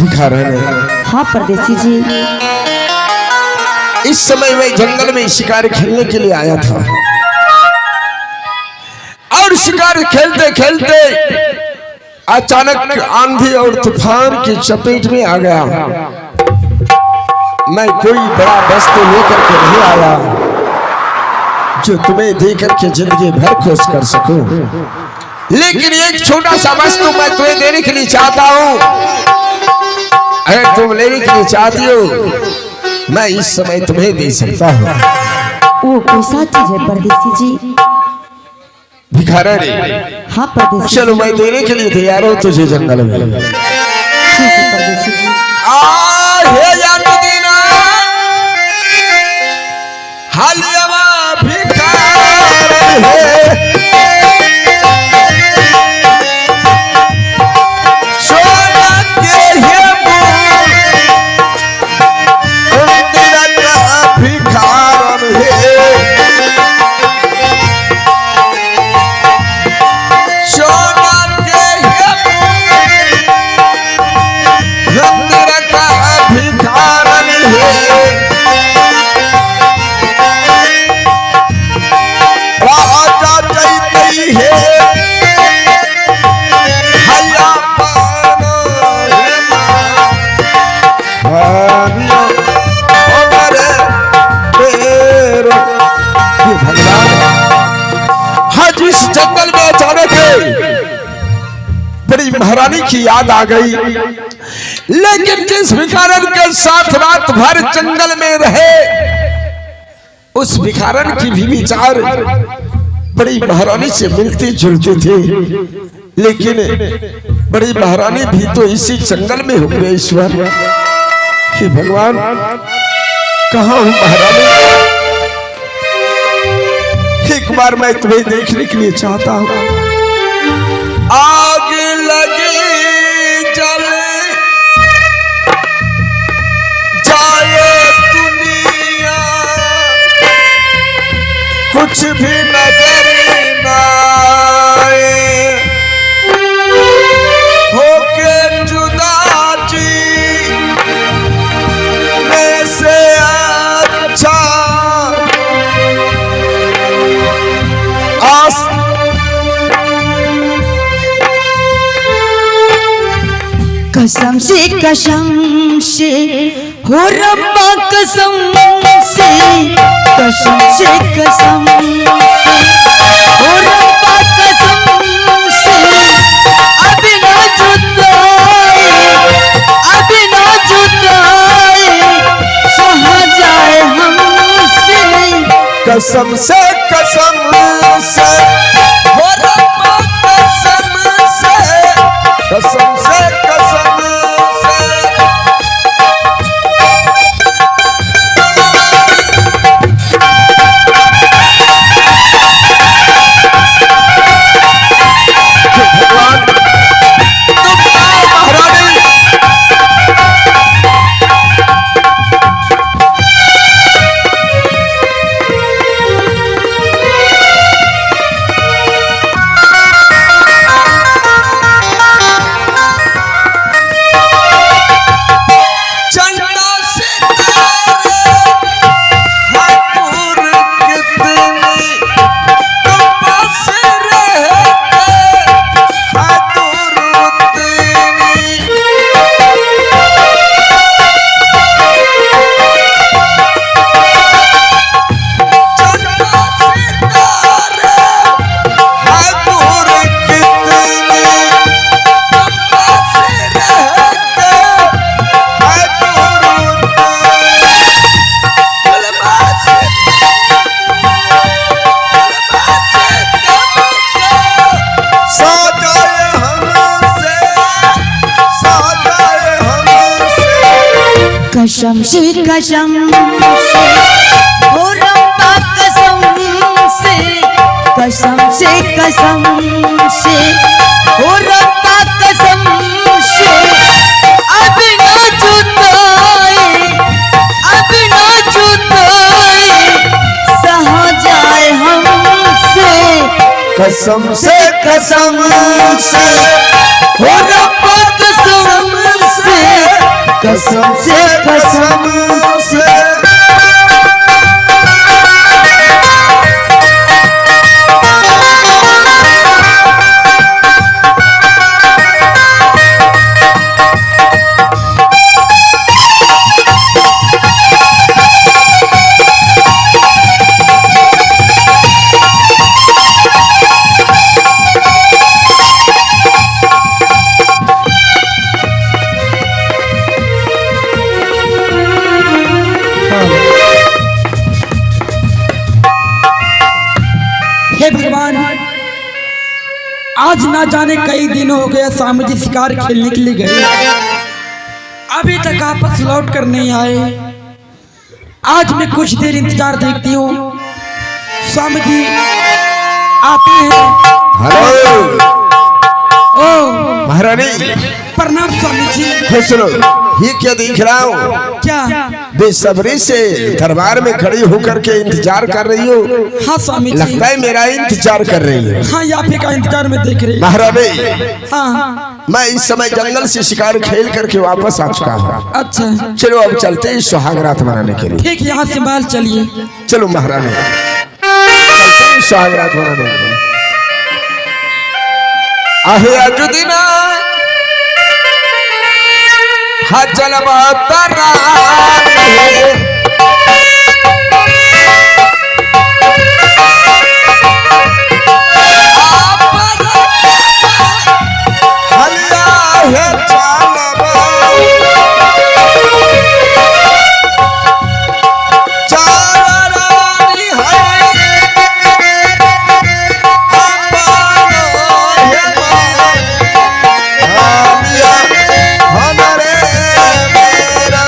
भिखारन। हाँ परदेसी जी। इस समय मैं जंगल में शिकार खेलने के लिए आया था और शिकार खेलते खेलते अचानक आंधी और तूफान की चपेट में आ गया। मैं कोई बड़ा वस्तु लेकर के नहीं आया जो तुम्हें देकर के जिंदगी भर खुश कर सकूं, लेकिन एक छोटा सा वस्तु मैं तुम्हें देने के लिए चाहता हूं। अगर तुम लेने के लिए चाहती हो मैं इस समय तुम्हें दे सकता हूँ। वो कैसा चीज है परदेसी जी? भिखारन। हाँ परदेसी। चलो मैं देने के लिए तैयार हूँ तुझे जंगल में। ठीक है परदेसी जी। हे यादीना हालियावा भिखारन है जंगल में अचानक बड़ी महारानी की याद आ गई, लेकिन जिस भिखारन के साथ रात भर जंगल में रहे उस भिखारन की भी विचार बड़ी महारानी से मिलती जुलती थी, लेकिन बड़ी महारानी भी तो इसी जंगल में होंगे। ईश्वर हे भगवान, कहाँ हूँ महारानी? एक बार मैं तुम्हें देखने के लिए चाहता हूँ। आग लगी जले जाए दुनिया, कुछ भी नजर न आए, होके जुदा जी में से अच्छा कसम से हो रब्बा कसम से कसम हो रब्बा कसम से अभी ना जुदाई सहा जाए हमसे। कसम से हो रब्बा कसम से कसम से हो रब्बा कसम से हो रब्बा कसम से अभी ना जुदाई सहा जाए हमसे। कसम से हो रब्बा कसम से कसम से कसम से हे भगवान, आज ना जाने कई दिन हो गए स्वामी जी शिकार खेलने के लिए गए, अभी तक वापस लौट कर नहीं आए। आज मैं कुछ देर इंतजार देखती हूँ, स्वामी जी आते हैं। हेलो ओ महारानी, प्रणाम स्वामी जी। ये सुनो, ये क्या देख रहा हूँ? क्या? बेसब्री से दरबार में खड़ी होकर के इंतजार कर रही हो? हाँ स्वामी जी। लगता है मेरा इंतजार कर रही है। हाँ, आप ही का इंतजार में देख रही। महारानी, हाँ मैं इस समय जंगल से शिकार खेल करके वापस आ चुका हूँ। अच्छा, चलो अब चलते हैं सुहागरात मनाने के लिए। ठीक, यहाँ से बाहर चलिए। चलो महारानी, चलते हैं सुहागरात मनाने के लिए। आहे अजुदिना हा चलबा तारा हलिया है चलबा चारानी है हमारे मेरा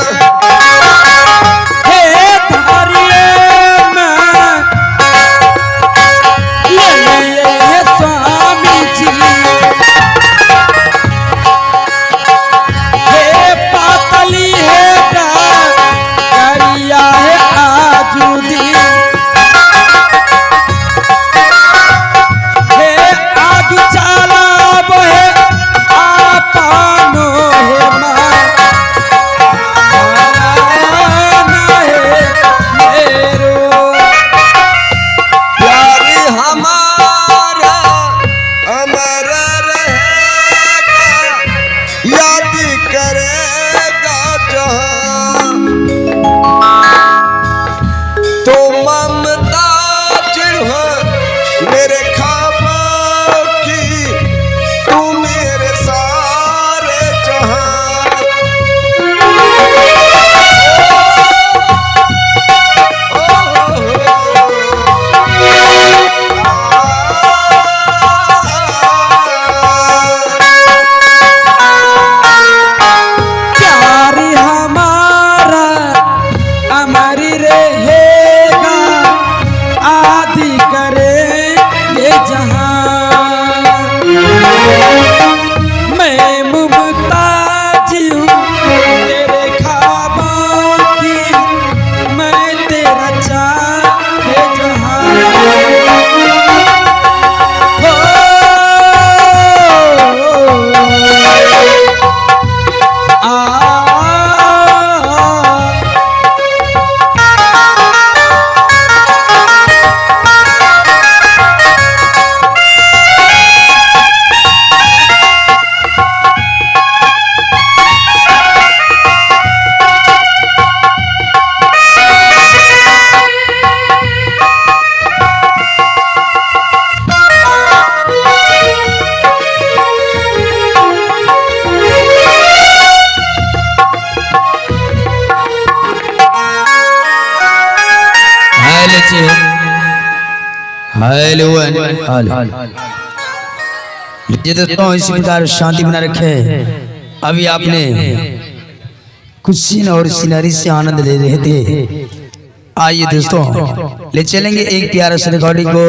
हेलो ये दोस्तों इसी प्रकार शांति बना रखे। अभी आपने कुछ सीन और सीनरी से आनंद ले रहे थे। आइए दोस्तों ले चलेंगे एक प्यारा सा रिकॉर्डिंग को।